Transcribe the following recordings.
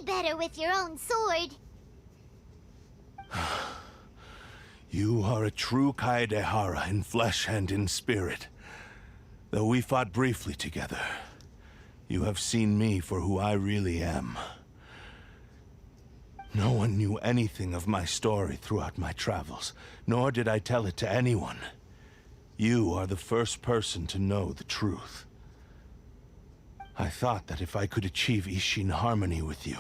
better with your own sword. You are a true Kaedehara in flesh and in spirit. Though we fought briefly together, you have seen me for who I really am. No one knew anything of my story throughout my travels, nor did I tell it to anyone. You are the first person to know the truth. I thought that if I could achieve Ishin harmony with you,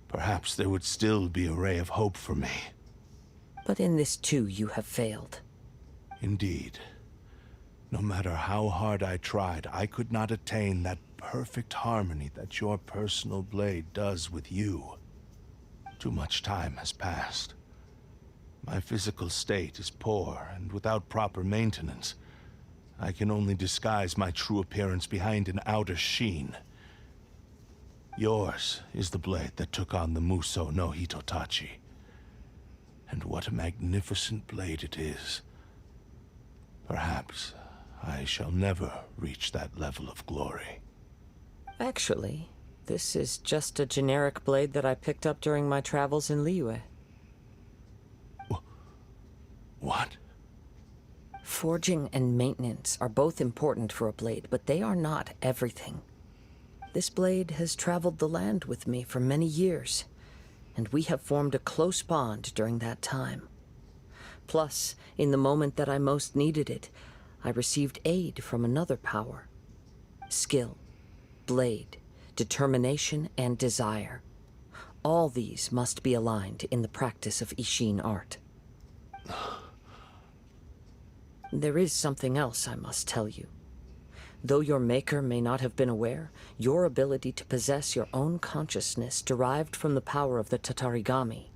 perhaps there would still be a ray of hope for me. But in this too, you have failed. Indeed. No matter how hard I tried, I could not attain that perfect harmony that your personal blade does with you. Too much time has passed. My physical state is poor, and without proper maintenance, I can only disguise my true appearance behind an outer sheen. Yours is the blade that took on the Muso no Hitotachi. And what a magnificent blade it is. Perhaps I shall never reach that level of glory. Actually, this is just a generic blade that I picked up during my travels in Liyue. What? Forging and maintenance are both important for a blade, but they are not everything. This blade has traveled the land with me for many years, and we have formed a close bond during that time. Plus, in the moment that I most needed it, I received aid from another power. Skill, blade, determination, and desire. All these must be aligned in the practice of Ishin art. There is something else I must tell you. Though your maker may not have been aware, your ability to possess your own consciousness derived from the power of the Tatarigami.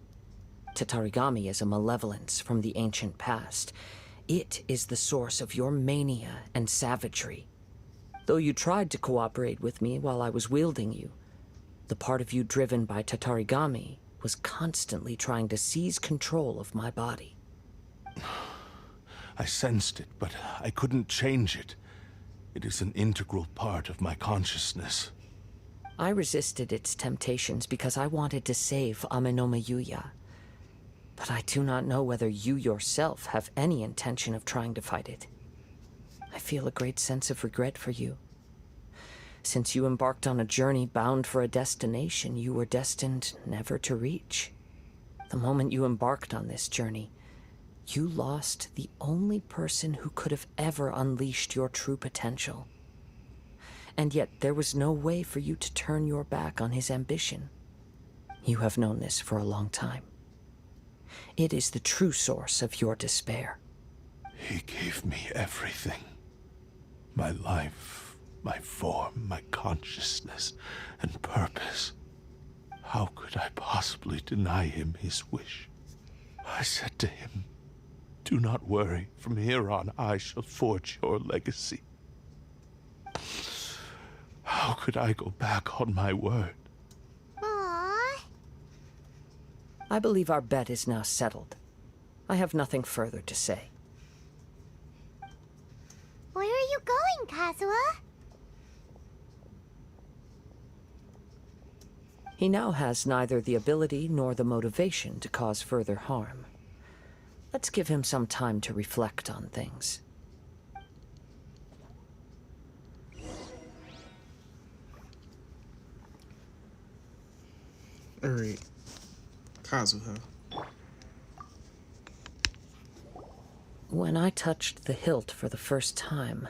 Tatarigami is a malevolence from the ancient past. It is the source of your mania and savagery. Though you tried to cooperate with me while I was wielding you, the part of you driven by Tatarigami was constantly trying to seize control of my body. I sensed it, but I couldn't change it. It is an integral part of my consciousness. I resisted its temptations because I wanted to save Amenoma Yuya. But I do not know whether you yourself have any intention of trying to fight it. I feel a great sense of regret for you. Since you embarked on a journey bound for a destination you were destined never to reach. The moment you embarked on this journey, you lost the only person who could have ever unleashed your true potential. And yet there was no way for you to turn your back on his ambition. You have known this for a long time. It is the true source of your despair. He gave me everything. My life, my form, my consciousness, and purpose. How could I possibly deny him his wish? I said to him, "Do not worry. From here on, I shall forge your legacy." How could I go back on my word? Aww. I believe our bet is now settled. I have nothing further to say. Where are you going, Kazuha? He now has neither the ability nor the motivation to cause further harm. Let's give him some time to reflect on things. Alright. Kazuha. When I touched the hilt for the first time,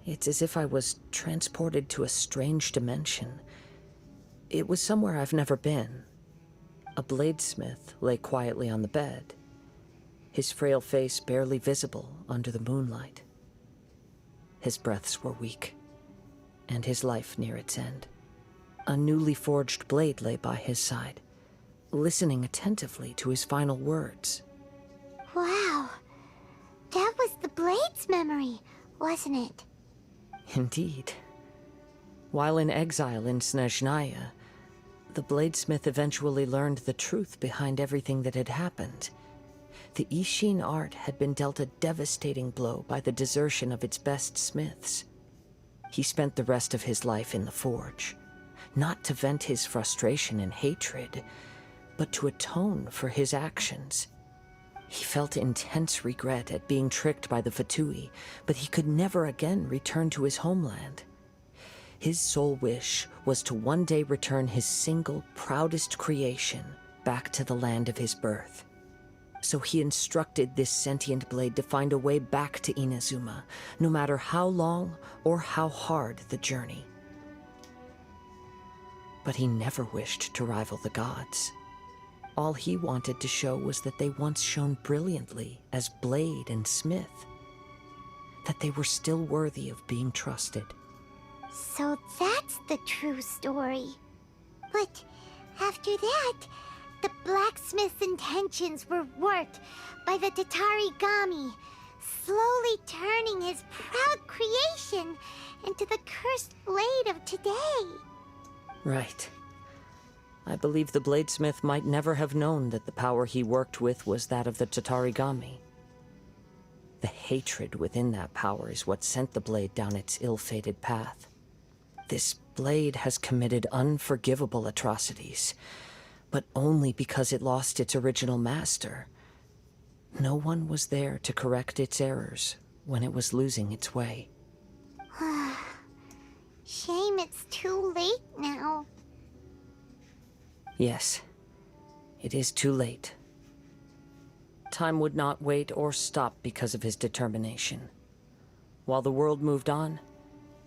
it's as if I was transported to a strange dimension. It was somewhere I've never been. A bladesmith lay quietly on the bed, his frail face barely visible under the moonlight. His breaths were weak, and his life near its end. A newly forged blade lay by his side, listening attentively to his final words. Wow. That was the Blade's memory, wasn't it? Indeed. While in exile in Snezhnaya, the bladesmith eventually learned the truth behind everything that had happened. The Ishin art had been dealt a devastating blow by the desertion of its best smiths. He spent the rest of his life in the forge, not to vent his frustration and hatred, but to atone for his actions. He felt intense regret at being tricked by the Fatui, but he could never again return to his homeland. His sole wish was to one day return his single, proudest creation back to the land of his birth. So he instructed this sentient blade to find a way back to Inazuma, no matter how long or how hard the journey. But he never wished to rival the gods. All he wanted to show was that they once shone brilliantly as blade and smith, that they were still worthy of being trusted. So that's the true story. But after that, the blacksmith's intentions were worked by the Tatarigami, slowly turning his proud creation into the cursed blade of today. Right. I believe the bladesmith might never have known that the power he worked with was that of the Tatarigami. The hatred within that power is what sent the blade down its ill-fated path. This blade has committed unforgivable atrocities, but only because it lost its original master. No one was there to correct its errors when it was losing its way. Shame it's too late now. Yes, it is too late. Time would not wait or stop because of his determination. While the world moved on,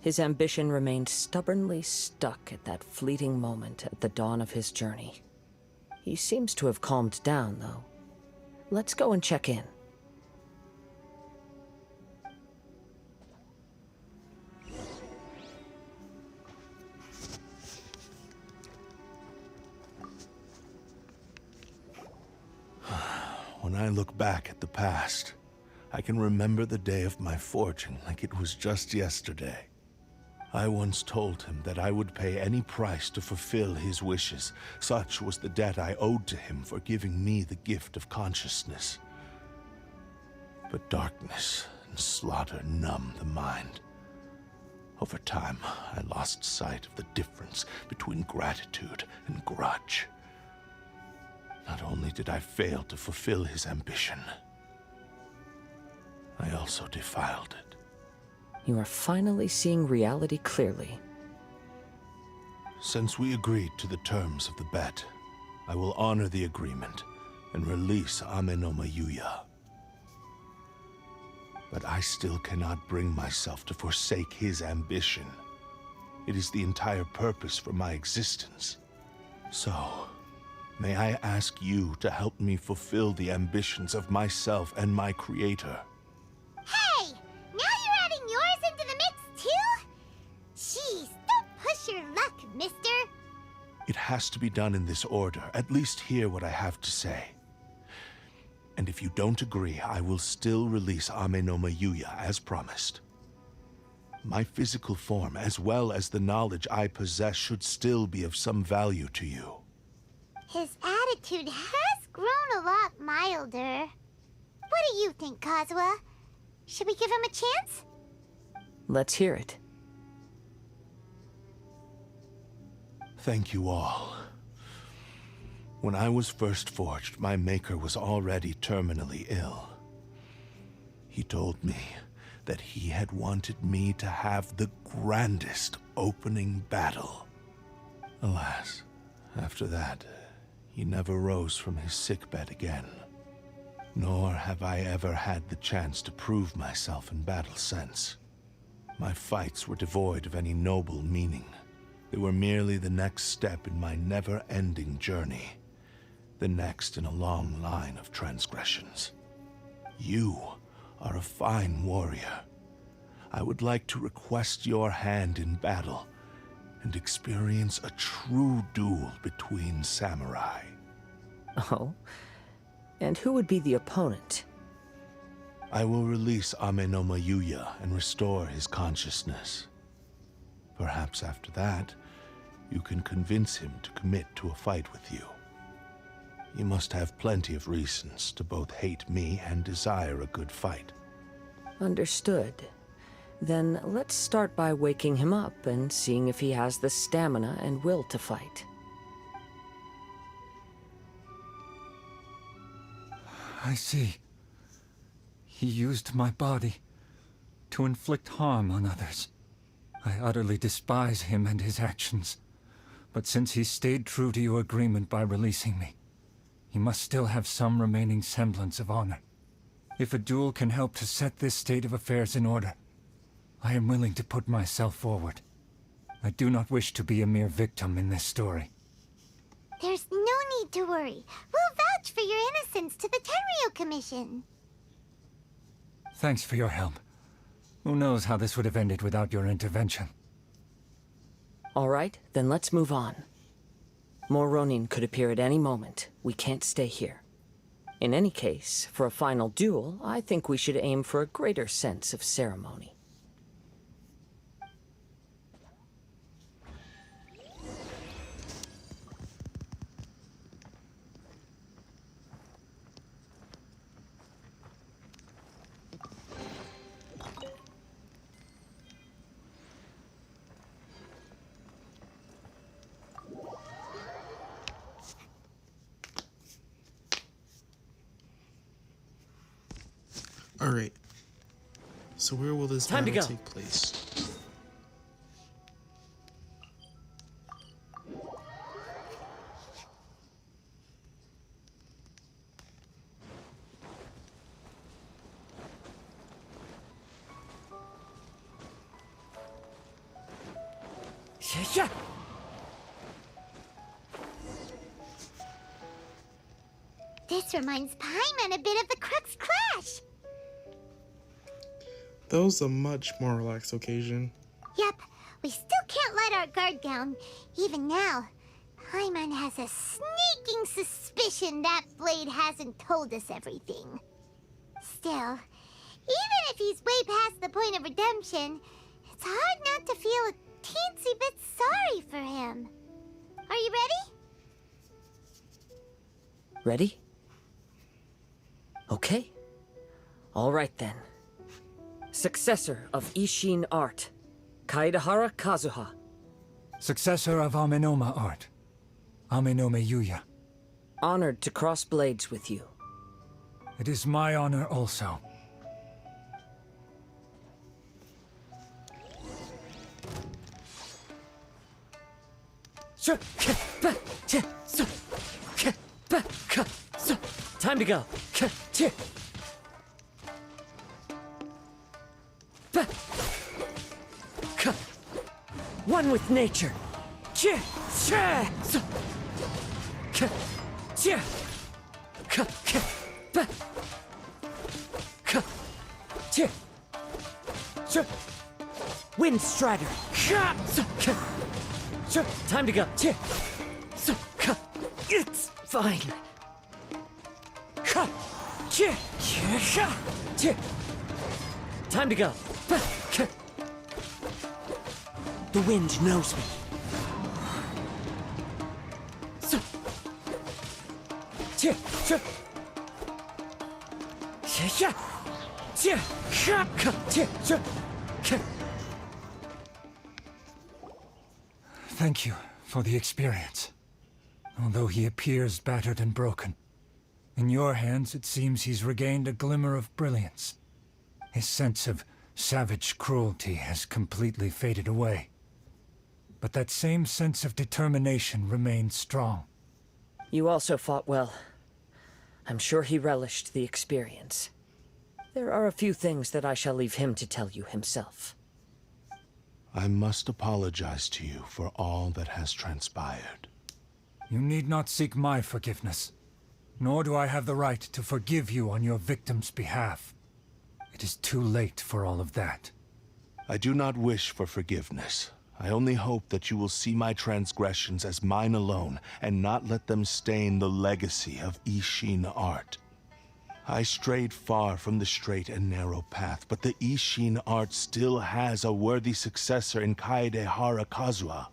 his ambition remained stubbornly stuck at that fleeting moment at the dawn of his journey. He seems to have calmed down, though. Let's go and check in. When I look back at the past, I can remember the day of my forging like it was just yesterday. I once told him that I would pay any price to fulfill his wishes. Such was the debt I owed to him for giving me the gift of consciousness. But darkness and slaughter numb the mind. Over time, I lost sight of the difference between gratitude and grudge. Not only did I fail to fulfill his ambition, I also defiled it. You are finally seeing reality clearly. Since we agreed to the terms of the bet, I will honor the agreement and release Amenoma Yuya. But I still cannot bring myself to forsake his ambition. It is the entire purpose for my existence. So, may I ask you to help me fulfill the ambitions of myself and my creator? Hey! Now you're adding yours into the mix, too? Jeez, don't push your luck, mister. It has to be done in this order. At least hear what I have to say. And if you don't agree, I will still release Amenoma Yuya as promised. My physical form, as well as the knowledge I possess, should still be of some value to you. His attitude has grown a lot milder. What do you think, Kazuha? Should we give him a chance? Let's hear it. Thank you all. When I was first forged, my maker was already terminally ill. He told me that he had wanted me to have the grandest opening battle. Alas, after that, he never rose from his sickbed again. Nor have I ever had the chance to prove myself in battle since. My fights were devoid of any noble meaning. They were merely the next step in my never-ending journey. The next in a long line of transgressions. You are a fine warrior. I would like to request your hand in battle and experience a true duel between samurai. Oh? And who would be the opponent? I will release Amenoma Yuya and restore his consciousness. Perhaps after that, you can convince him to commit to a fight with you. He must have plenty of reasons to both hate me and desire a good fight. Understood. Then let's start by waking him up and seeing if he has the stamina and will to fight. I see. He used my body to inflict harm on others. I utterly despise him and his actions. But since he stayed true to your agreement by releasing me, he must still have some remaining semblance of honor. If a duel can help to set this state of affairs in order, I am willing to put myself forward. I do not wish to be a mere victim in this story. There's no need to worry. We'll vouch for your innocence to the Tenryu Commission. Thanks for your help. Who knows how this would have ended without your intervention. All right, then let's move on. More Ronin could appear at any moment. We can't stay here. In any case, for a final duel, I think we should aim for a greater sense of ceremony. Alright. So where will this Time to battle go. take place? Yeah. This reminds Paimon a bit of the Crux Clash. That was a much more relaxed occasion. Yep, we still can't let our guard down. Even now, Paimon has a sneaking suspicion that Blade hasn't told us everything. Still, even if he's way past the point of redemption, it's hard not to feel a teensy bit sorry for him. Are you ready? Ready? Okay. All right then. Successor of Ishin art, Kaedahara Kazuha. Successor of Amenoma art, Amenome Yuya. Honored to cross blades with you. It is my honor also. Time to go. One with nature. Wind Strider. Time to go. It's fine. Time to go. The wind knows me. Thank you for the experience. Although he appears battered and broken, in your hands it seems he's regained a glimmer of brilliance. His sense of savage cruelty has completely faded away. But that same sense of determination remains strong. You also fought well. I'm sure he relished the experience. There are a few things that I shall leave him to tell you himself. I must apologize to you for all that has transpired. You need not seek my forgiveness, nor do I have the right to forgive you on your victim's behalf. It is too late for all of that. I do not wish for forgiveness. I only hope that you will see my transgressions as mine alone, and not let them stain the legacy of Ishin art. I strayed far from the straight and narrow path, but the Ishin art still has a worthy successor in Kaedehara Kazuha.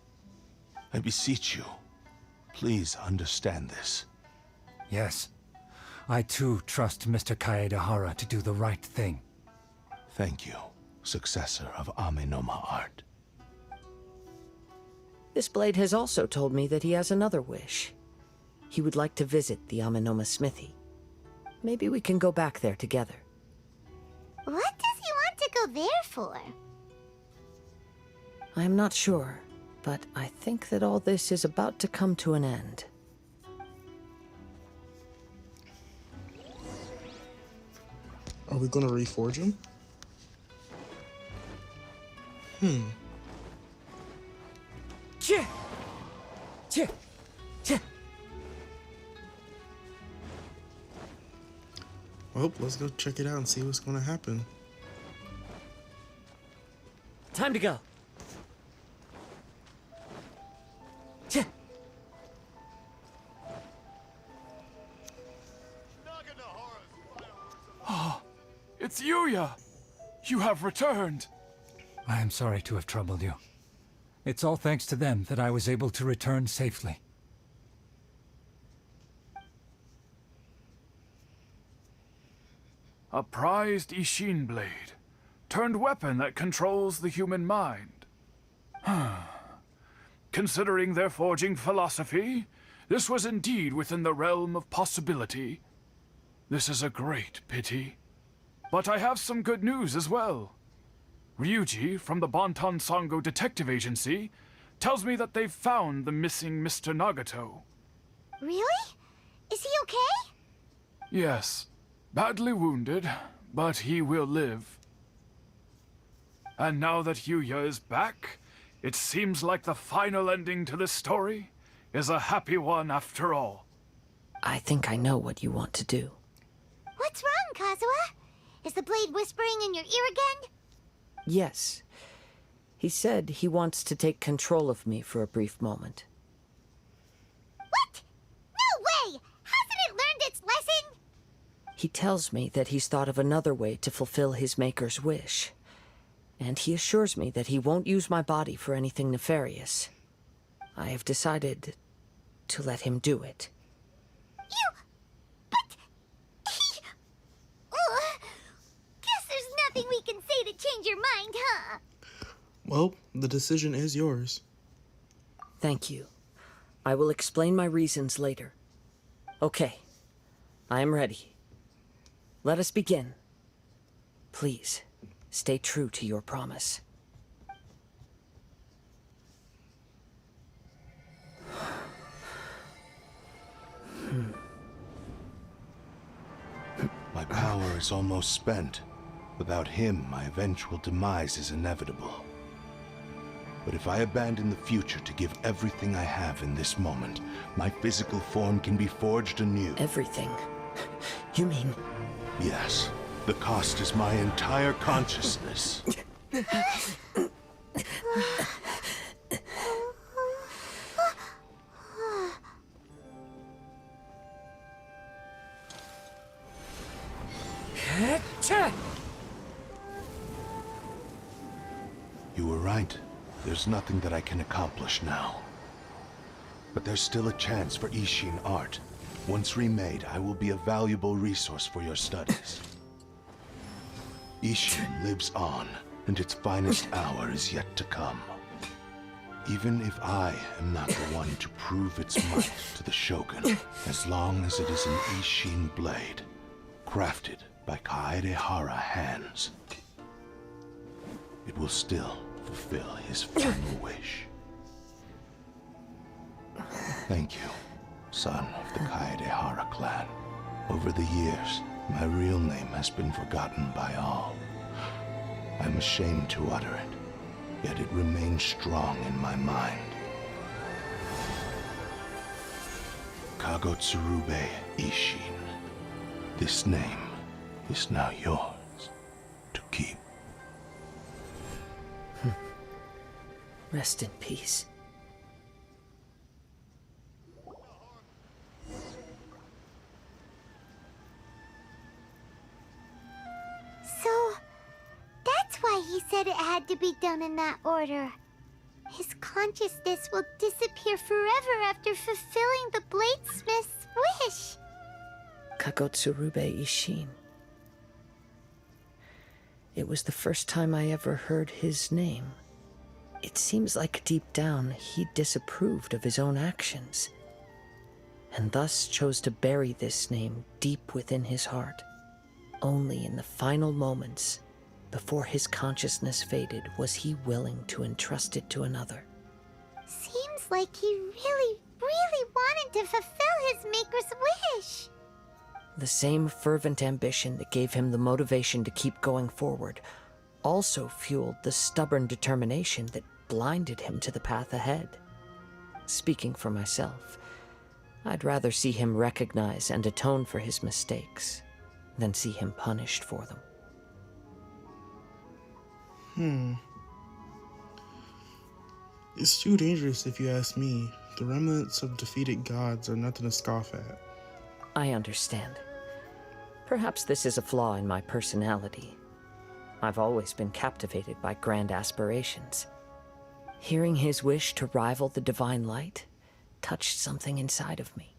I beseech you, please understand this. Yes, I too trust Mr. Kaedehara to do the right thing. Thank you. successor of Amenoma art. This blade has also told me that he has another wish. He would like to visit the Amenoma smithy. Maybe we can go back there together. What does he want to go there for? I am not sure, but I think that all this is about to come to an end. Are we gonna reforge him? Cheh! Cheh! Cheh! Well, let's go check it out and see what's gonna happen. Time to go. Cheh! It's Yuya! You have returned! I am sorry to have troubled you. It's all thanks to them that I was able to return safely. A prized Ishin blade, turned weapon that controls the human mind. Considering their forging philosophy, this was indeed within the realm of possibility. This is a great pity. But I have some good news as well. Ryuji, from the Bonton Sango Detective Agency, tells me that they've found the missing Mr. Nagato. Really? Is he okay? Yes, badly wounded, but he will live. And now that Yuya is back, it seems like the final ending to this story is a happy one after all. I think I know what you want to do. What's wrong, Kazuha? Is the blade whispering in your ear again? Yes. He said he wants to take control of me for a brief moment. What? No way! Hasn't it learned its lesson? He tells me that he's thought of another way to fulfill his maker's wish. And he assures me that he won't use my body for anything nefarious. I have decided to let him do it. But... Guess there's nothing we can say to change your mind, huh? Well, the decision is yours. Thank you. I will explain my reasons later. Okay. I am ready. Let us begin. Please, stay true to your promise. My power is almost spent. Without him, my eventual demise is inevitable. But if I abandon the future to give everything I have in this moment, my physical form can be forged anew. Everything? You mean... Yes. The cost is my entire consciousness. You were right. There's nothing that I can accomplish now. But there's still a chance for Ishin art. Once remade, I will be a valuable resource for your studies. Ishin lives on, and its finest hour is yet to come. Even if I am not the one to prove its might to the Shogun, as long as it is an Ishin blade, crafted by Kaedehara hands, it will still fulfill his final wish. Thank you, son of the Kaedehara clan. Over the years, my real name has been forgotten by all. I'm ashamed to utter it, yet it remains strong in my mind. Kagotsurube Ishin. This name is now yours to keep. Rest in peace. So, that's why he said it had to be done in that order. His consciousness will disappear forever after fulfilling the bladesmith's wish. Kagotsurube Ishin. It was the first time I ever heard his name. It seems like deep down he disapproved of his own actions, and thus chose to bury this name deep within his heart. Only in the final moments, before his consciousness faded, was he willing to entrust it to another. Seems like he really, really wanted to fulfill his maker's wish. The same fervent ambition that gave him the motivation to keep going forward also fueled the stubborn determination that blinded him to the path ahead. Speaking for myself, I'd rather see him recognize and atone for his mistakes than see him punished for them. It's too dangerous if you ask me. The remnants of defeated gods are nothing to scoff at. I understand. Perhaps this is a flaw in my personality. I've always been captivated by grand aspirations. Hearing his wish to rival the divine light touched something inside of me,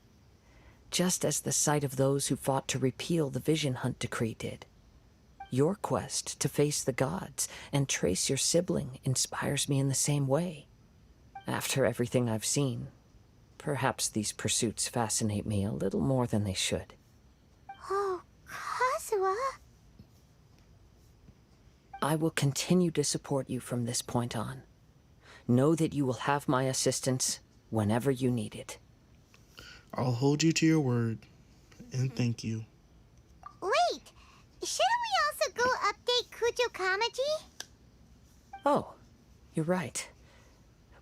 just as the sight of those who fought to repeal the Vision Hunt decree did. Your quest to face the gods and trace your sibling inspires me in the same way. After everything I've seen, perhaps these pursuits fascinate me a little more than they should. Oh, Kazuha. I will continue to support you from this point on. Know that you will have my assistance whenever you need it. I'll hold you to your word, and thank you. Wait, shouldn't we also go update Kujo Kamaji? Oh, you're right.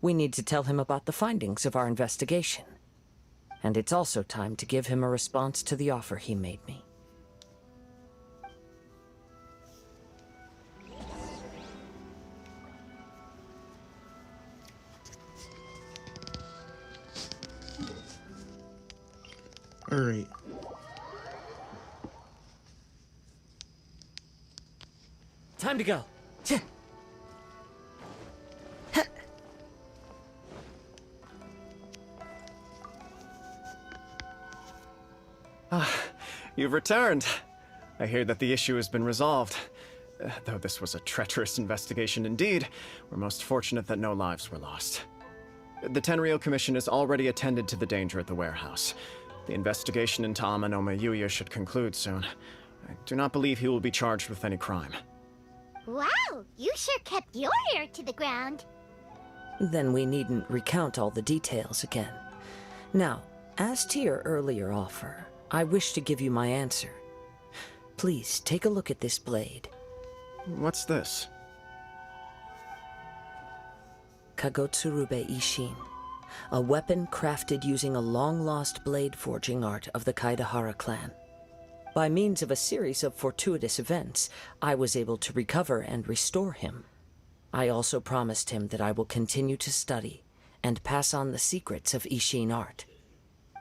We need to tell him about the findings of our investigation. And it's also time to give him a response to the offer he made me. Alright. Time to go. You've returned. I hear that the issue has been resolved. Though this was a treacherous investigation indeed, we're most fortunate that no lives were lost. The Tenryou Commission has already attended to the danger at the warehouse. The investigation into Amanoma Yuya should conclude soon. I do not believe he will be charged with any crime. Wow, you sure kept your ear to the ground. Then we needn't recount all the details again. Now, as to your earlier offer, I wish to give you my answer. Please take a look at this blade. What's this? Kagotsurube Ishin, a weapon crafted using a long-lost blade forging art of the Kaidahara clan. By means of a series of fortuitous events, I was able to recover and restore him. I also promised him that I will continue to study and pass on the secrets of Ishin art.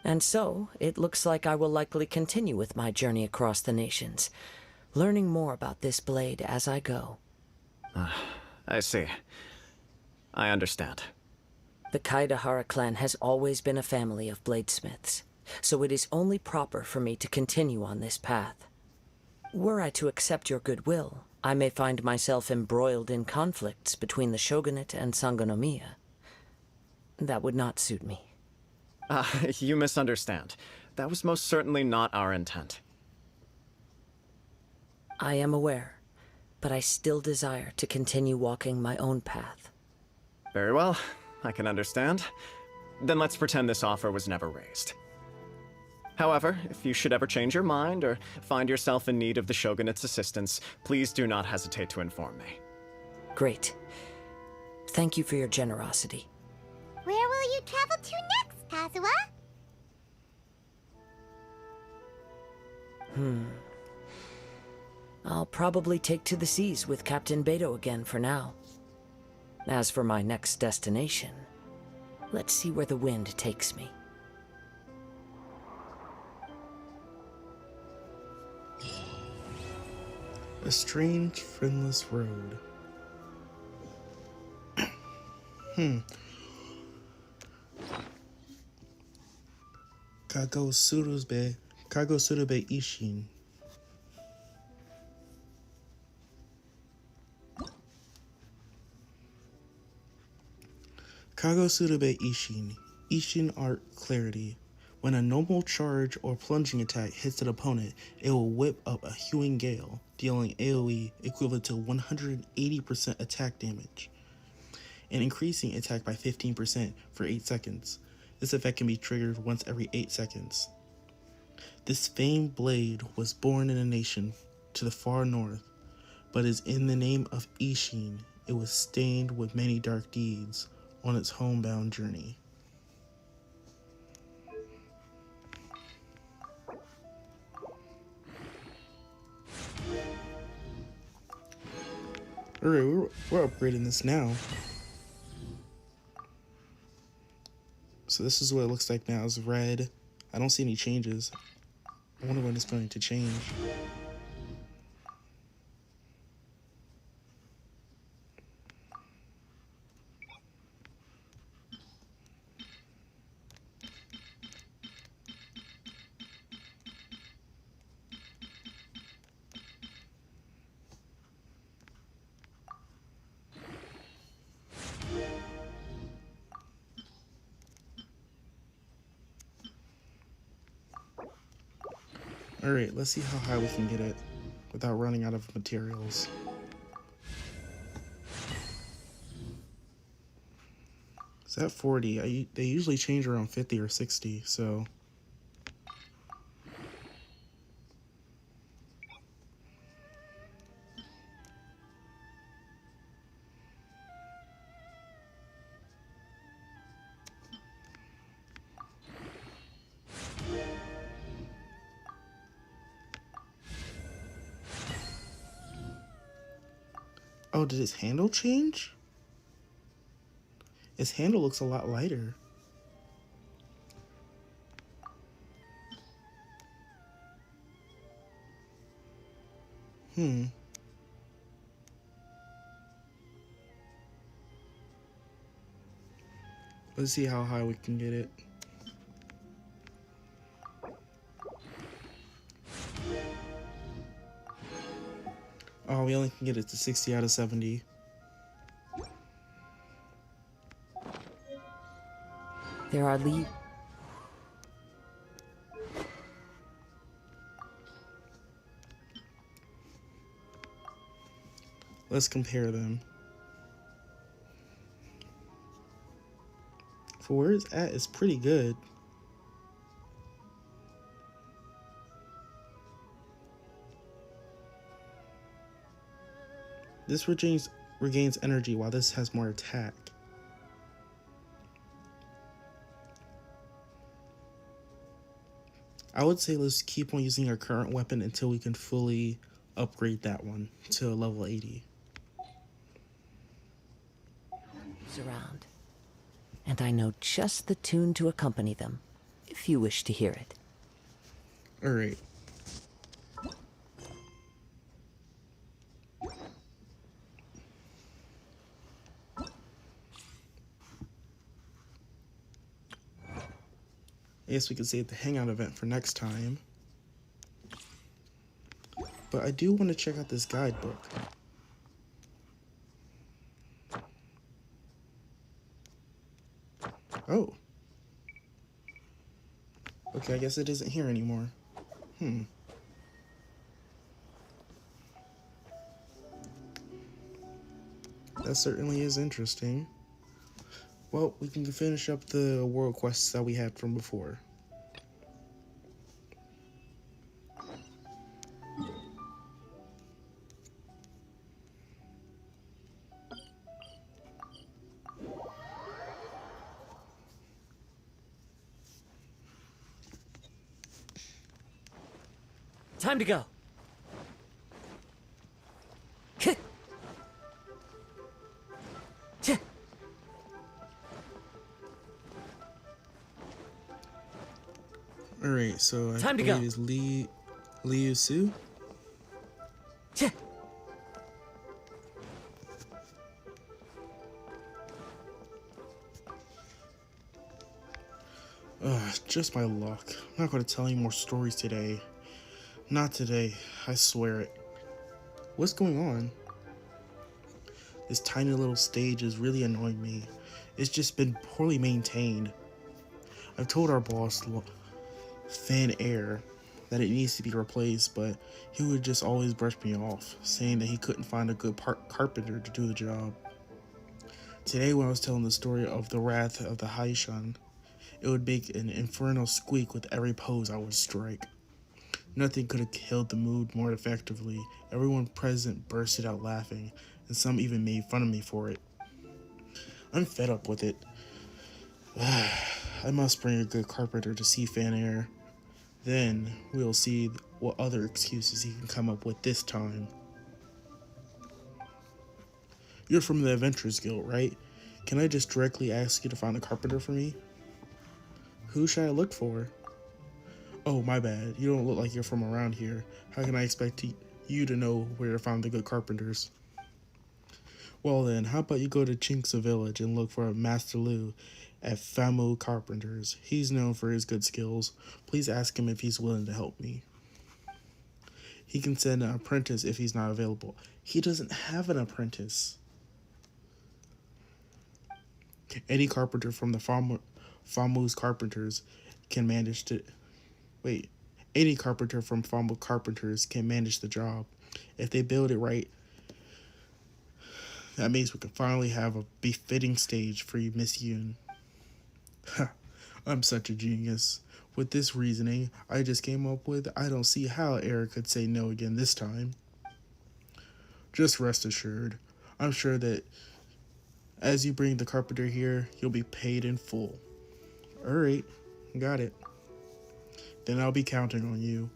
And so, it looks like I will likely continue with my journey across the nations, learning more about this blade as I go. I see. I understand. The Kaidahara clan has always been a family of bladesmiths, so it is only proper for me to continue on this path. Were I to accept your goodwill, I may find myself embroiled in conflicts between the shogunate and Sangonomiya. That would not suit me. You misunderstand. That was most certainly not our intent. I am aware, but I still desire to continue walking my own path. Very well, I can understand. Then let's pretend this offer was never raised. However, if you should ever change your mind or find yourself in need of the Shogunate's assistance, please do not hesitate to inform me. Great. Thank you for your generosity. Where will you travel to next, Kazuha? I'll probably take to the seas with Captain Beto again for now. As for my next destination, let's see where the wind takes me. A strange, friendless road. Kagosurube Ishin. Kago Surube Ishin. Ishin Art Clarity. When a normal charge or plunging attack hits an opponent, it will whip up a hewing gale, dealing AoE equivalent to 180% attack damage, and increasing attack by 15% for 8 seconds. This effect can be triggered once every 8 seconds. This famed blade was born in a nation to the far north, but is in the name of Ishin. It was stained with many dark deeds on its homebound journey. Alright, we're upgrading this now. So this is what it looks like now. It's red. I don't see any changes. I wonder when it's going to change. Alright, let's see how high we can get it without running out of materials. It's at 40. They usually change around 50 or 60, so... Oh, did his handle change? His handle looks a lot lighter. Let's see how high we can get it. Oh, we only can get it to 60 out of 70. There are leaves. Let's compare them. For where it's at, it's pretty good. This regains energy while this has more attack. I would say let's keep on using our current weapon until we can fully upgrade that one to level 80. Around. And I know just the tune to accompany them, if you wish to hear it. Alright. I guess we could save the hangout event for next time. But I do want to check out this guidebook. Oh. Okay, I guess it isn't here anymore. That certainly is interesting. Well, we can finish up the world quests that we had from before. Time to go. Alright, so Time I to believe go. it's Liu Su. Just my luck. I'm not going to tell any more stories today. Not today, I swear it. What's going on? This tiny little stage is really annoying me. It's just been poorly maintained. I've told our boss, Fan Air, that it needs to be replaced, but he would just always brush me off, saying that he couldn't find a good carpenter to do the job. Today, when I was telling the story of the wrath of the Haishan, it would make an infernal squeak with every pose I would strike. Nothing could have killed the mood more effectively. Everyone present bursted out laughing, and some even made fun of me for it. I'm fed up with it. I must bring a good carpenter to see Fan Air. Then we'll see what other excuses he can come up with this time. You're from the Adventurers Guild, right? Can I just directly ask you to find a carpenter for me? Who should I look for? Oh, my bad. You don't look like you're from around here. How can I expect you to know where to find the good carpenters? Well then, how about you go to Chinksa Village and look for Master Lu at Famu Carpenters. He's known for his good skills. Please ask him if he's willing to help me. He can send an apprentice if he's not available. He doesn't have an apprentice. Any carpenter from the Famu's Carpenters can manage to... Any carpenter from Famu Carpenters can manage the job. If they build it right, that means we can finally have a befitting stage for you, Miss Yoon. I'm such a genius. With this reasoning I just came up with, I don't see how Eric could say no again this time. Just rest assured, I'm sure that as you bring the carpenter here, you'll be paid in full. Alright, got it. Then I'll be counting on you.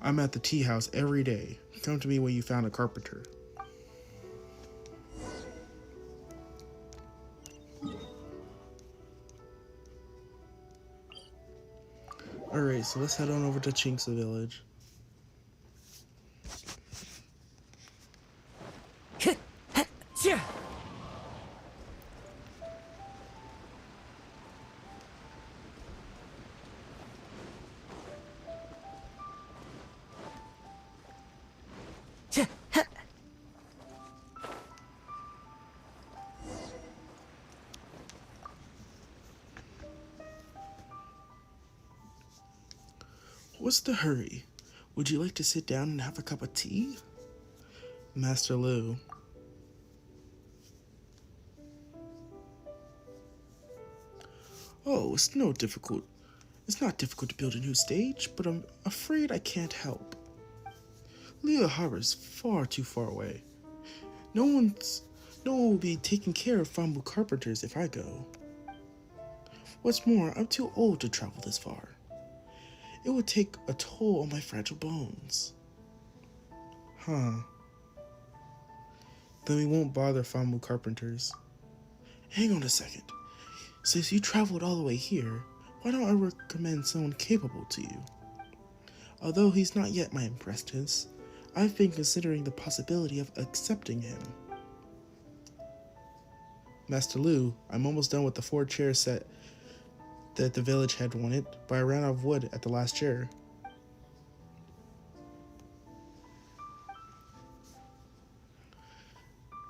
I'm at the tea house every day. Come to me when you found a carpenter. Alright, so let's head on over to Chinksa Village. What's the hurry? Would you like to sit down and have a cup of tea? Master Lu. Oh, it's not difficult to build a new stage, but I'm afraid I can't help. Liyue Harbor is far too far away. No one will be taking care of Famu Carpenters if I go. What's more, I'm too old to travel this far. It would take a toll on my fragile bones. Huh. Then we won't bother Famu Carpenters. Hang on a second. Since you traveled all the way here, why don't I recommend someone capable to you? Although he's not yet my apprentice, I've been considering the possibility of accepting him. Master Lu, I'm almost done with the 4-chair set that the village had wanted, but I ran out of wood at the last chair.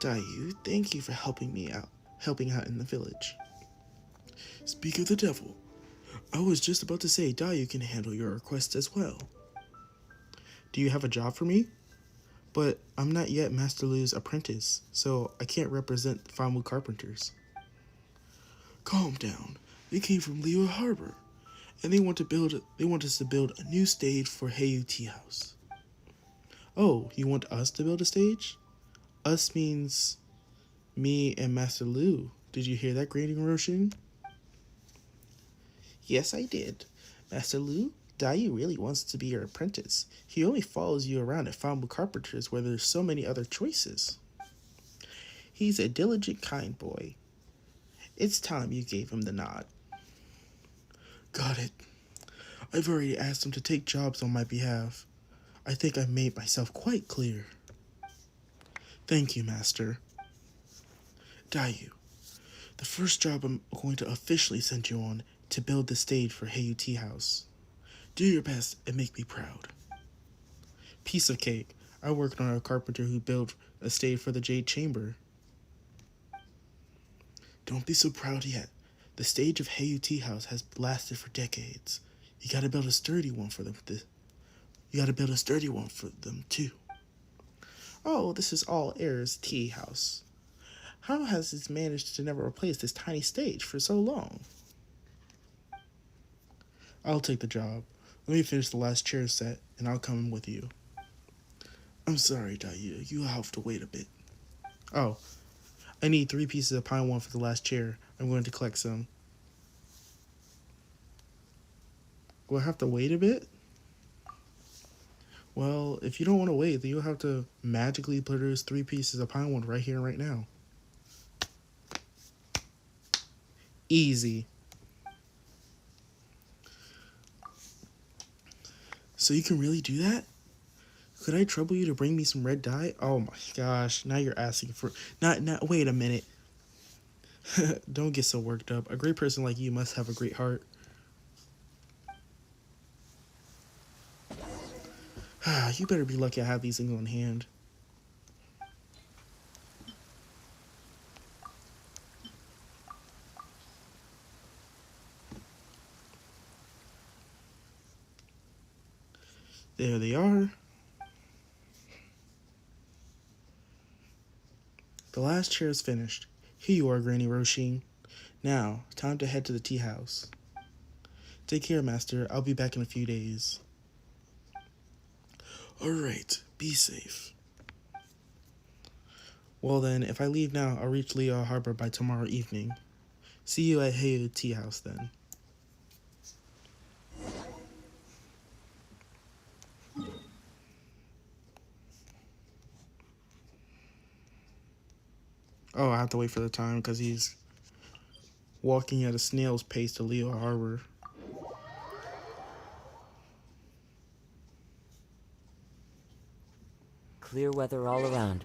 Dayu, thank you for helping out in the village. Speak of the devil. I was just about to say Dayu can handle your requests as well. Do you have a job for me? But I'm not yet Master Lu's apprentice, so I can't represent Famu Carpenters. Calm down. They came from Liyue Harbor, and they want us to build a new stage for Heyu Tea House. Oh, you want us to build a stage? Us means me and Master Lu. Did you hear that, Grading Roshin? Yes, I did. Master Lu, Dayu really wants to be your apprentice. He only follows you around at Famu Carpenters where there's so many other choices. He's a diligent, kind boy. It's time you gave him the nod. Got it. I've already asked him to take jobs on my behalf. I think I've made myself quite clear. Thank you, Master. Dayu, the first job I'm going to officially send you on to build the stage for Heyu Tea House. Do your best and make me proud. Piece of cake. I worked on a carpenter who built a stage for the Jade Chamber. Don't be so proud yet. The stage of Heyu Tea House has lasted for decades. You gotta build a sturdy one for them. You gotta build a sturdy one for them too. Oh, this is all Air's tea house. How has it managed to never replace this tiny stage for so long? I'll take the job. Let me finish the last chair set, and I'll come with you. I'm sorry, Dayu. You'll have to wait a bit. Oh, I need 3 pieces of pine one for the last chair. I'm going to collect some. Will I have to wait a bit? Well, if you don't want to wait, then you'll have to magically produce 3 pieces of pine wood right here and right now. Easy. So you can really do that? Could I trouble you to bring me some red dye? Oh my gosh, now you're asking for... Not, wait a minute. Don't get so worked up. A great person like you must have a great heart. You better be lucky I have these things on hand. There they are. The last chair is finished. Here you are, Granny Roshin. Now, time to head to the tea house. Take care, Master. I'll be back in a few days. Alright, be safe. Well then, if I leave now, I'll reach Leo Harbor by tomorrow evening. See you at Heyu Tea House then. Oh, I have to wait for the time because he's walking at a snail's pace to Leo Harbor. Clear weather all around.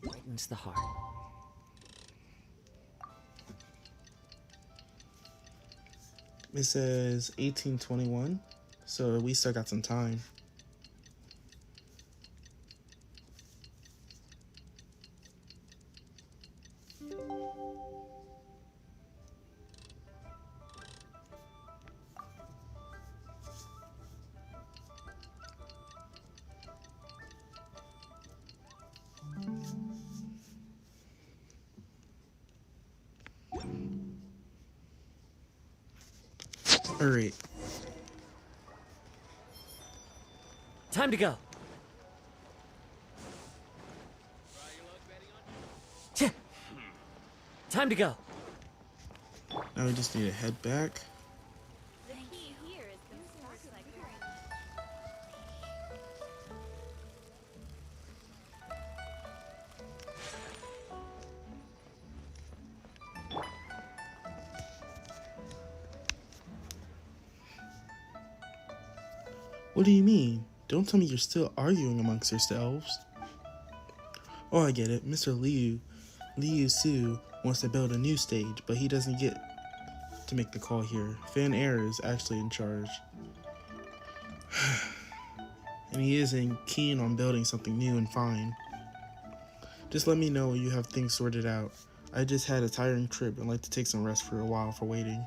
Brightens the heart. It says 1821, so we still got some time. Alright. Time to go. Time to go. Now we just need to head back. What do you mean? Don't tell me you're still arguing amongst yourselves. Oh, I get it. Mr. Liu Su wants to build a new stage, but he doesn't get to make the call here. Fan Air is actually in charge. And he isn't keen on building something new and fine. Just let me know when you have things sorted out. I just had a tiring trip and like to take some rest for a while for waiting.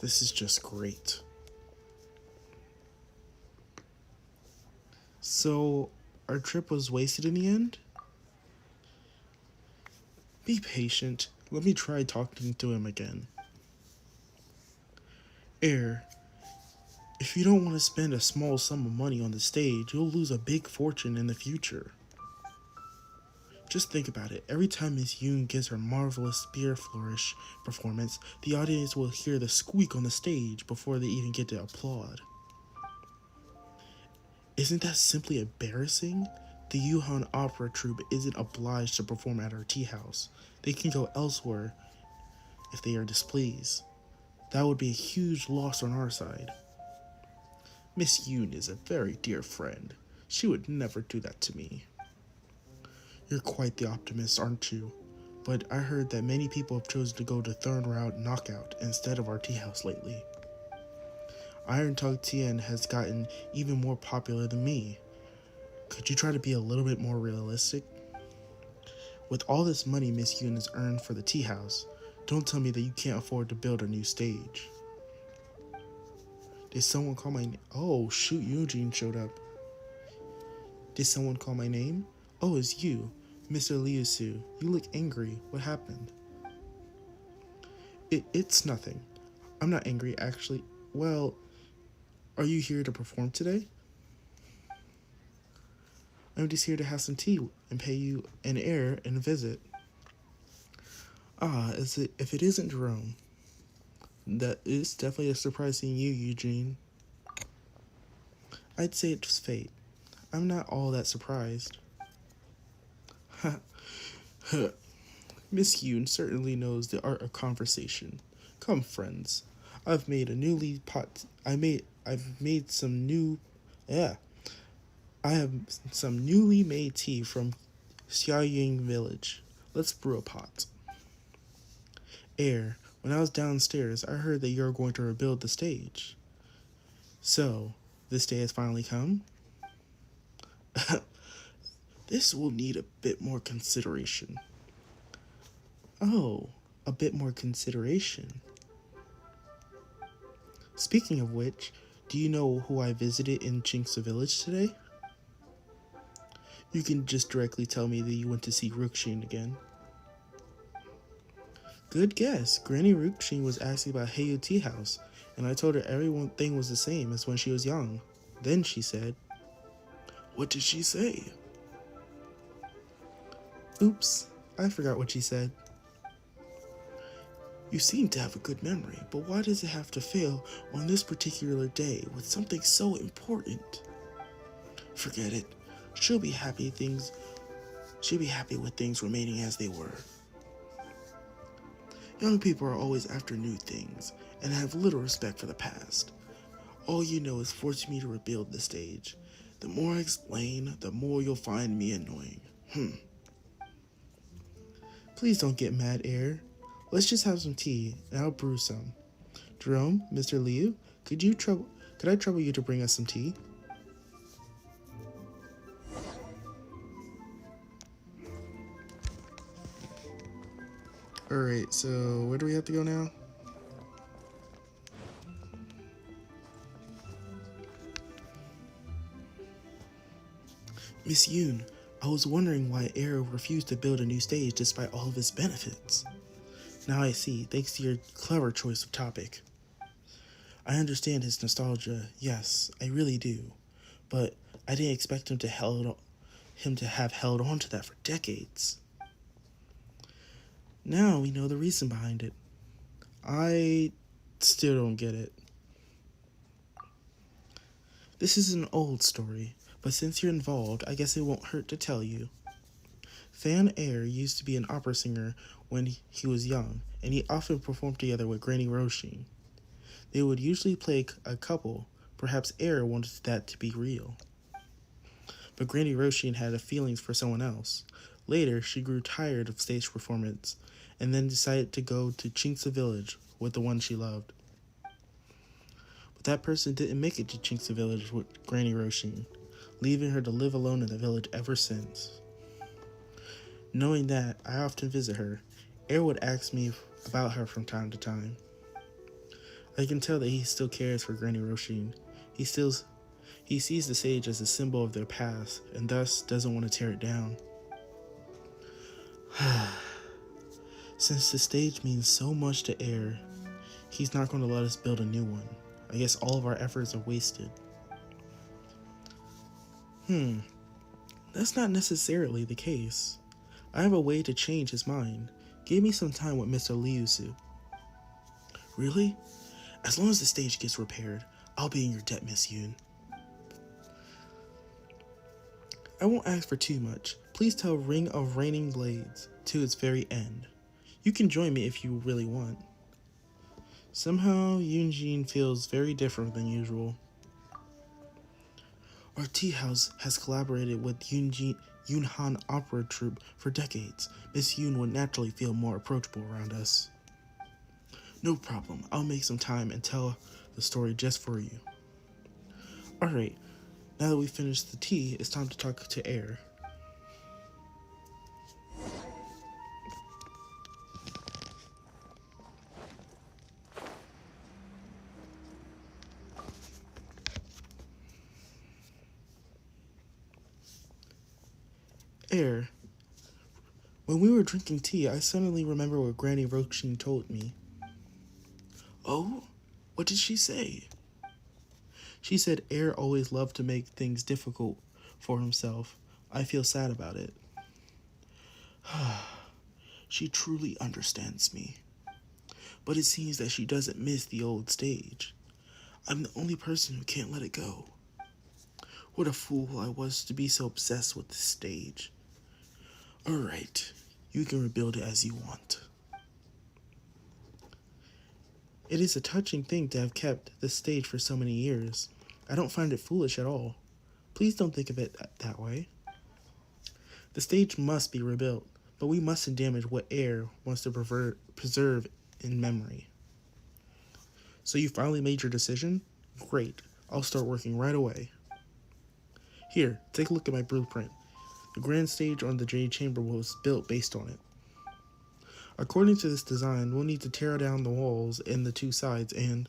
This is just great. So, our trip was wasted in the end? Be patient. Let me try talking to him again. Air, if you don't want to spend a small sum of money on the stage, you'll lose a big fortune in the future. Just think about it. Every time Miss Yoon gives her marvelous spear flourish performance, the audience will hear the squeak on the stage before they even get to applaud. Isn't that simply embarrassing? The Yuhan Opera Troupe isn't obliged to perform at our tea house. They can go elsewhere if they are displeased. That would be a huge loss on our side. Miss Yoon is a very dear friend. She would never do that to me. You're quite the optimist, aren't you? But I heard that many people have chosen to go to third round knockout instead of our tea house lately. Iron Tug Tien has gotten even more popular than me. Could you try to be a little bit more realistic? With all this money Miss Yoon has earned for the tea house, don't tell me that you can't afford to build a new stage. Did someone call my name? Oh, shoot, Eugene showed up. Did someone call my name? Oh, it's you, Mr. Liusu. You look angry. What happened? It's nothing. I'm not angry, actually. Well, are you here to perform today? I'm just here to have some tea and pay you an air and a visit. Ah, if it isn't Jerome. That is definitely a surprise seeing you, Eugene. I'd say it's fate. I'm not all that surprised. Miss Yoon certainly knows the art of conversation. Come, friends. I've made some newly made tea from Xiaoying village. Let's brew a pot. Air, when I was downstairs, I heard that you're going to rebuild the stage. So, this day has finally come? This will need a bit more consideration. Oh, a bit more consideration. Speaking of which, do you know who I visited in Chinksa village today? You can just directly tell me that you went to see Rukshin again. Good guess. Granny Rukshin was asking about Heyu Tea House, and I told her everything was the same as when she was young. Then she said, "What did she say?" Oops, I forgot what she said. You seem to have a good memory, but why does it have to fail on this particular day with something so important? Forget it. She'll be happy with things remaining as they were. Young people are always after new things and have little respect for the past. All you know is forcing me to rebuild the stage. The more I explain, the more you'll find me annoying. Please don't get mad, Air. Let's just have some tea, and I'll brew some. Jerome, Mr. Liu, could I trouble you to bring us some tea? Alright, so where do we have to go now? Miss Yoon, I was wondering why Air refused to build a new stage despite all of its benefits. Now I see, thanks to your clever choice of topic. I understand his nostalgia, yes, I really do. But I didn't expect him to have held on to that for decades. Now we know the reason behind it. I still don't get it. This is an old story, but since you're involved, I guess it won't hurt to tell you. Fan Air used to be an opera singer when he was young, and he often performed together with Granny Roshin. They would usually play a couple. Perhaps Air wanted that to be real. But Granny Roshin had feelings for someone else. Later, she grew tired of stage performance, and then decided to go to Chinksa village with the one she loved. But that person didn't make it to Chinksa village with Granny Roshin, leaving her to live alone in the village ever since. Knowing that, I often visit her. Air would ask me about her from time to time. I can tell that he still cares for Granny Roshin. He sees the sage as a symbol of their past, and thus doesn't want to tear it down. Since the stage means so much to Air, he's not going to let us build a new one. I guess all of our efforts are wasted. That's not necessarily the case. I have a way to change his mind. Give me some time with Mr. Liusu. Really? As long as the stage gets repaired, I'll be in your debt, Miss Yoon. I won't ask for too much. Please tell Ring of Raining Blades to its very end. You can join me if you really want. Somehow, Yunjin feels very different than usual. Our tea house has collaborated with Yunhan Opera Troupe for decades. Miss Yoon would naturally feel more approachable around us. No problem. I'll make some time and tell the story just for you. Alright, now that we finished the tea, it's time to talk to Air. Air, when we were drinking tea, I suddenly remember what Granny Roshin told me. Oh? What did she say? She said Air always loved to make things difficult for himself. I feel sad about it. She truly understands me. But it seems that she doesn't miss the old stage. I'm the only person who can't let it go. What a fool I was to be so obsessed with this stage. Alright, you can rebuild it as you want. It is a touching thing to have kept this stage for so many years. I don't find it foolish at all. Please don't think of it that way. The stage must be rebuilt, but we mustn't damage what Air wants to preserve in memory. So you finally made your decision? Great, I'll start working right away. Here, take a look at my blueprint. The grand stage on the Jade Chamber was built based on it. According to this design, we'll need to tear down the walls in the two sides and...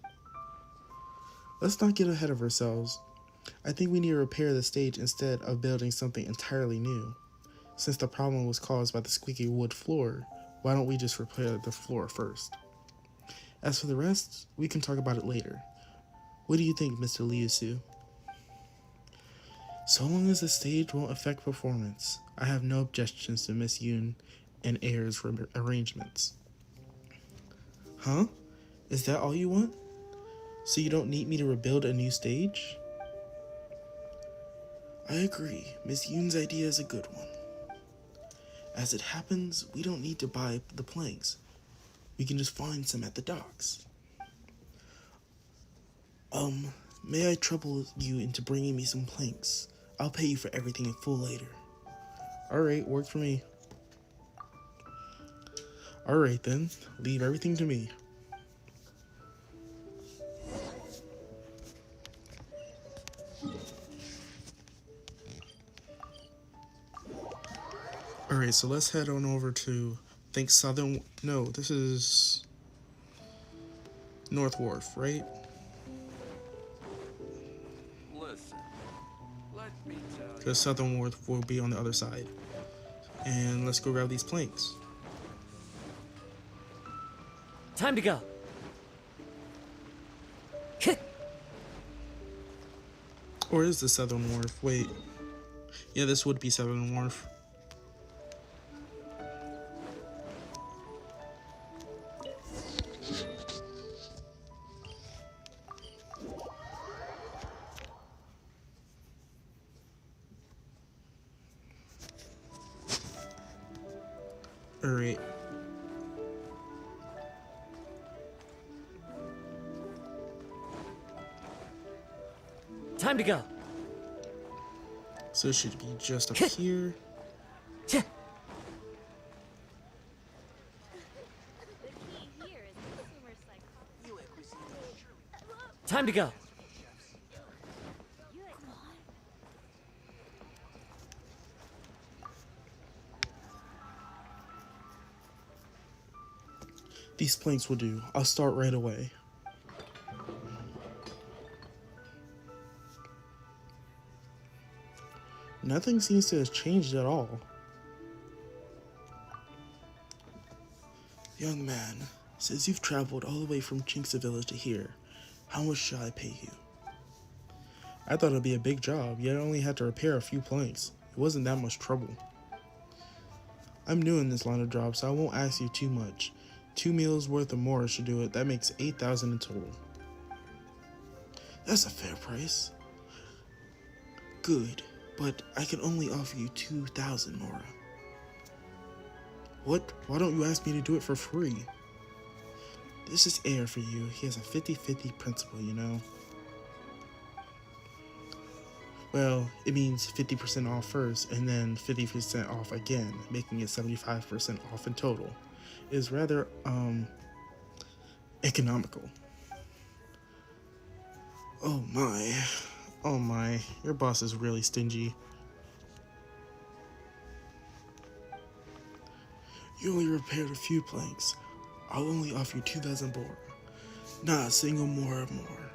Let's not get ahead of ourselves. I think we need to repair the stage instead of building something entirely new. Since the problem was caused by the squeaky wood floor, why don't we just repair the floor first? As for the rest, we can talk about it later. What do you think, Mr. Liusu? So long as the stage won't affect performance, I have no objections to Miss Yoon and Air's arrangements. Huh? Is that all you want? So you don't need me to rebuild a new stage? I agree, Miss Yoon's idea is a good one. As it happens, we don't need to buy the planks. We can just find some at the docks. May I trouble you into bringing me some planks? I'll pay you for everything in full later. Alright, works for me. Alright then, leave everything to me. Alright, so let's head on over to, I think this is North Wharf, right? Because Southern Wharf will be on the other side. And let's go grab these planks. Time to go. Or is this Southern Wharf? Wait. Yeah, this would be Southern Wharf. Alright. Time to go. So it should be just up here. Time to go. These planks will do. I'll start right away. Nothing seems to have changed at all. Young man, since you've traveled all the way from Chinksa Village to here, how much shall I pay you? I thought it'd be a big job, yet I only had to repair a few planks. It wasn't that much trouble. I'm new in this line of jobs, so I won't ask you too much. 2 meals worth of more should do it. That makes 8,000 in total. That's a fair price. Good, but I can only offer you 2,000, Nora. What? Why don't you ask me to do it for free? This is Air for you. He has a 50-50 principle, you know. Well, it means 50% off first, and then 50% off again, making it 75% off in total. It is rather, economical. Oh my. Oh my. Your boss is really stingy. You only repaired a few planks. I'll only offer you 2,000 bohr. Not a single more or more.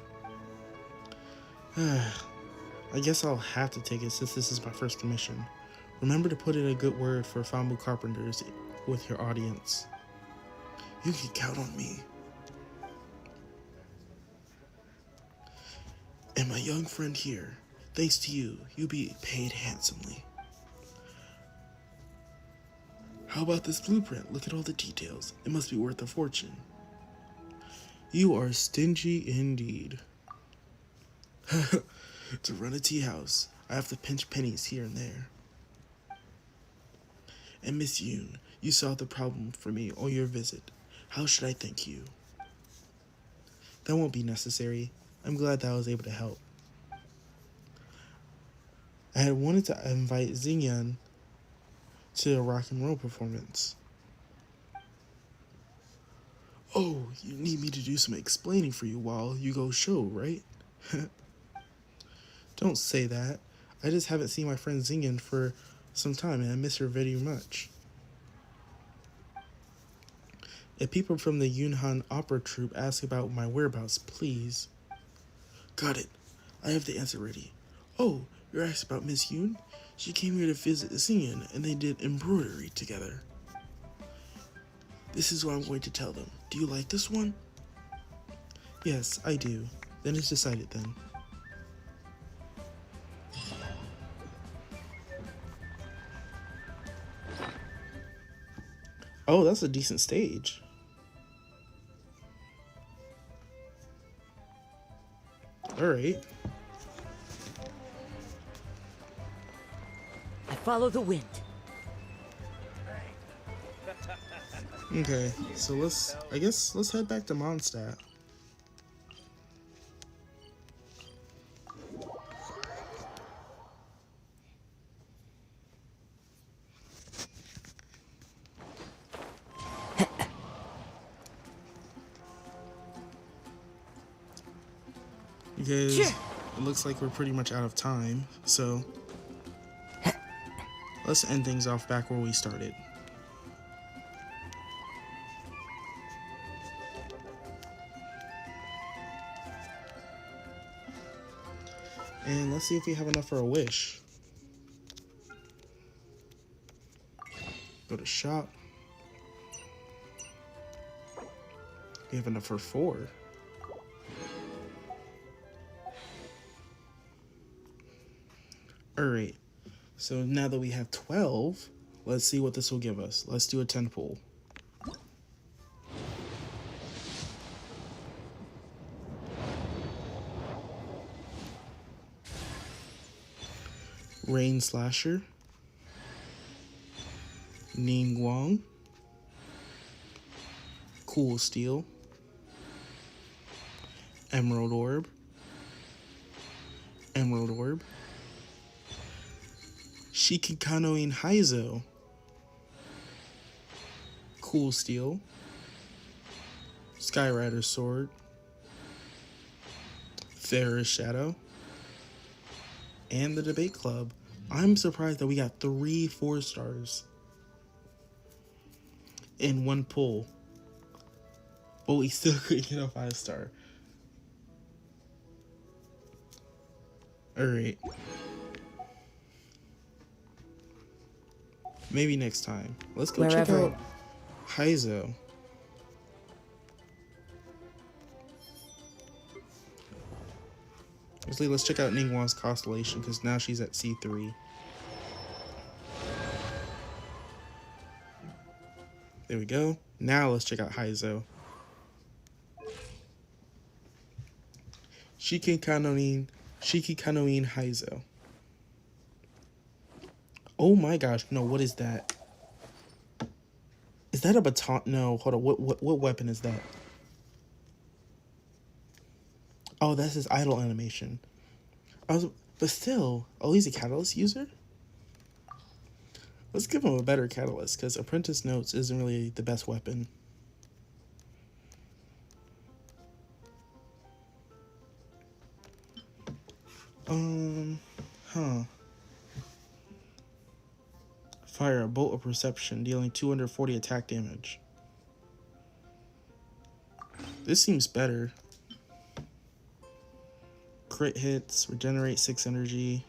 I guess I'll have to take it since this is my first commission. Remember to put in a good word for Fambu Carpenters with your audience. You can count on me. And my young friend here, thanks to you, you'll be paid handsomely. How about this blueprint? Look at all the details. It must be worth a fortune. You are stingy indeed. To run a tea house, I have to pinch pennies here and there. And Miss Yoon, you solved the problem for me on your visit. How should I thank you? That won't be necessary. I'm glad that I was able to help. I had wanted to invite Xingyan to a rock and roll performance. Oh, you need me to do some explaining for you while you go show, right? Don't say that. I just haven't seen my friend Xingyan for some time and I miss her very much. If people from the Yunhan Opera Troupe ask about my whereabouts, please. Got it. I have the answer ready. Oh, you're asking about Miss Yoon? She came here to visit Xingyan and they did embroidery together. This is what I'm going to tell them. Do you like this one? Yes, I do. Then it's decided then. Oh, that's a decent stage. Alright. I follow the wind. Okay, so let's head back to Mondstadt. Because it looks like we're pretty much out of time, so let's end things off back where we started. And let's see if we have enough for a wish. Go to shop. We have enough for 4. Alright, so now that we have 12, let's see what this will give us. Let's do a 10 pull. Rain Slasher, Ningguang, Cool Steel, Emerald Orb, Shikikanoin Haizo, Cool Steel, Skyrider Sword, Ferris Shadow, and the Debate Club. I'm surprised that we got 3 4-stars in one pull, but we still couldn't get a 5-star. Alright. Maybe next time. Let's go check out Haizo. Let's check out Ningguang's constellation because now she's at C3. There we go. Now let's check out Haizo. Shikikanoin Haizo. Oh my gosh, no, what is that? Is that a baton? No, hold on, what weapon is that? Oh, that's his idle animation. But still, oh, he's a catalyst user? Let's give him a better catalyst, because Apprentice Notes isn't really the best weapon. Huh. Fire a bolt of perception, dealing 240 attack damage. This seems better. Crit hits, regenerate 6 energy.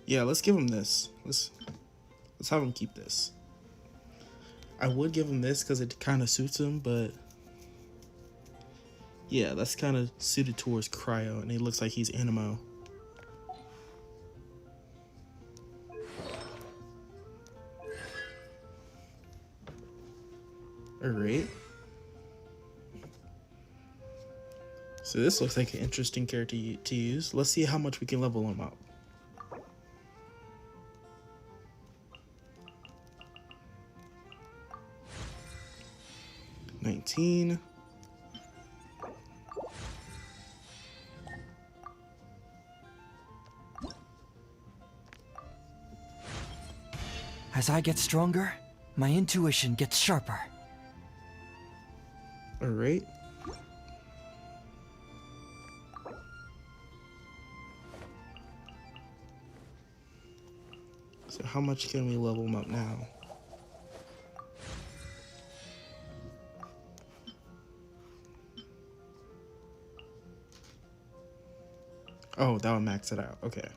Yeah, let's give him this. Let's have him keep this. I would give him this because it kind of suits him, but yeah, that's kind of suited towards Cryo, and he looks like he's Animo. Alright. So this looks like an interesting character to use. Let's see how much we can level him up. $19. As I get stronger, my intuition gets sharper. Alright. So how much can we level him up now? Oh, that would max it out. Okay.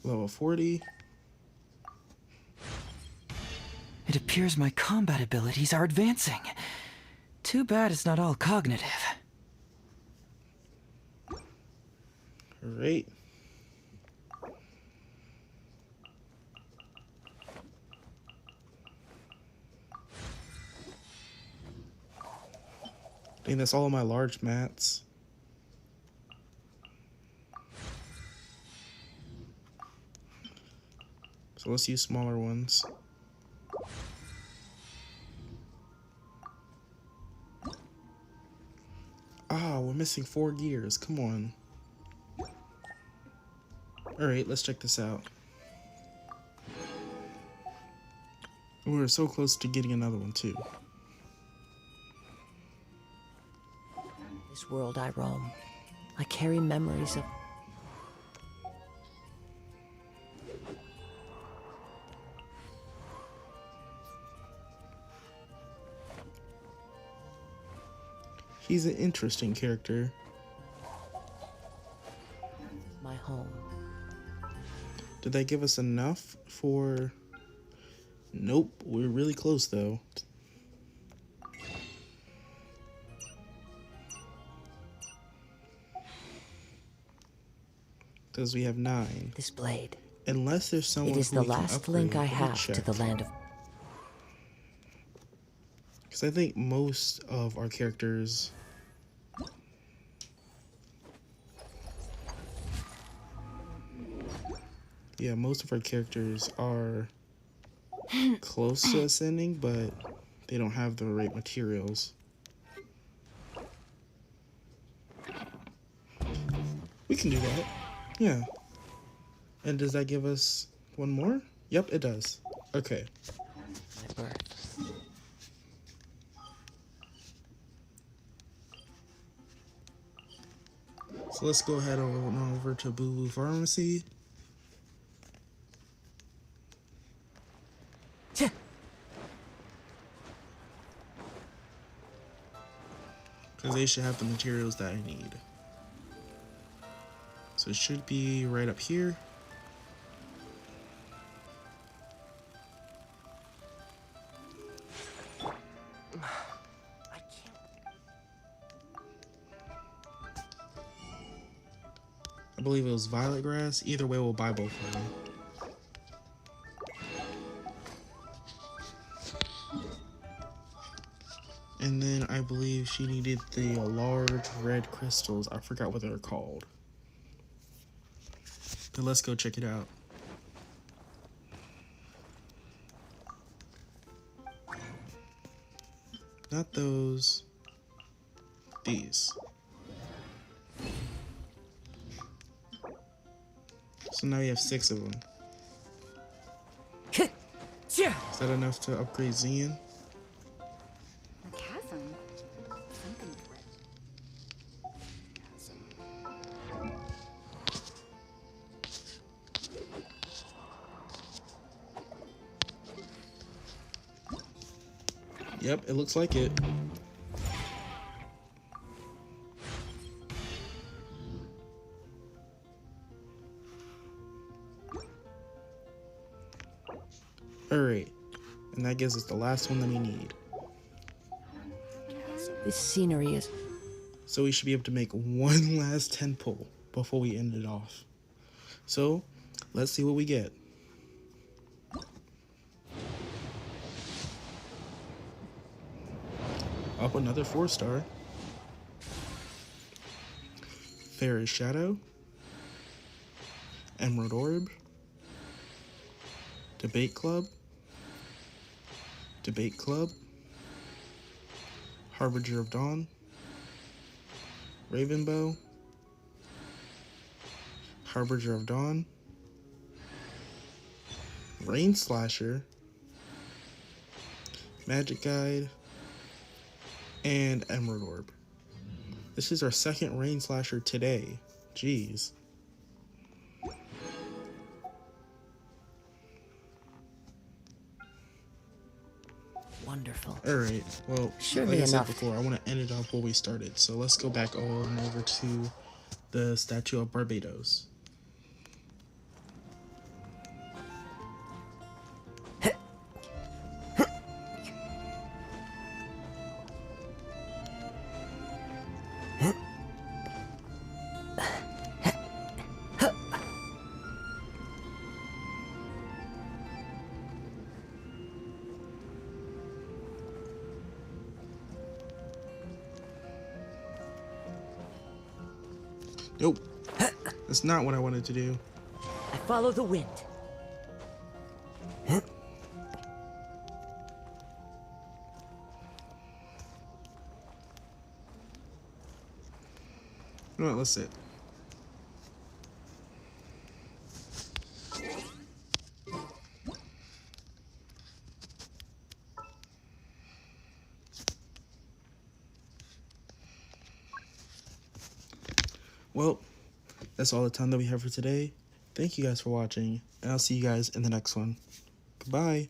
Level 40. It appears my combat abilities are advancing. Too bad it's not all cognitive. Alright. I think that's all of my large mats. So let's use smaller ones. Ah, we're missing 4 gears. Come on. Alright, let's check this out. We were so close to getting another one too. This world I roam, I carry memories of... He's an interesting character. my home. Did that give us enough for... Nope, we're really close though. Because we have 9. This blade. Unless there's someone It is who the we can last link I upgrade, let me have to check. the land of... Because I think most of our characters... Yeah, most of our characters are close to ascending, but they don't have the right materials. We can do that. Yeah. And does that give us one more? Yep, it does. Okay. my birth. So let's go ahead over to Boo Boo Pharmacy. Because they should have the materials that I need. So it should be right up here. I can't... I believe it was violet grass. Either way, we'll buy both of them. And then I believe she needed the large red crystals. I forgot what they're called. But let's go check it out. Not those. These. So now you have 6 of them. Is that enough to upgrade Xian? The chasm. Something Yep, it looks like it. Alright, and that gives us the last one that we need. This scenery is... So we should be able to make one last 10 pull before we end it off. So, let's see what we get. Up another 4-star. Fairest Shadow. Emerald Orb. Debate Club. Debate Club. Harbinger of Dawn. Ravenbow. Harbinger of Dawn. Rain Slasher. Magic Guide. And Emerald Orb. This is our second Rain Slasher today. Jeez. wonderful. Alright, well, Surely like I said enough. before, I want to end it off where we started. So let's go back on over to the statue of Barbados. Nope. That's not what I wanted to do. I follow the wind. You know what, let's sit. Well, that's all the time that we have for today. Thank you guys for watching, and I'll see you guys in the next one. Goodbye.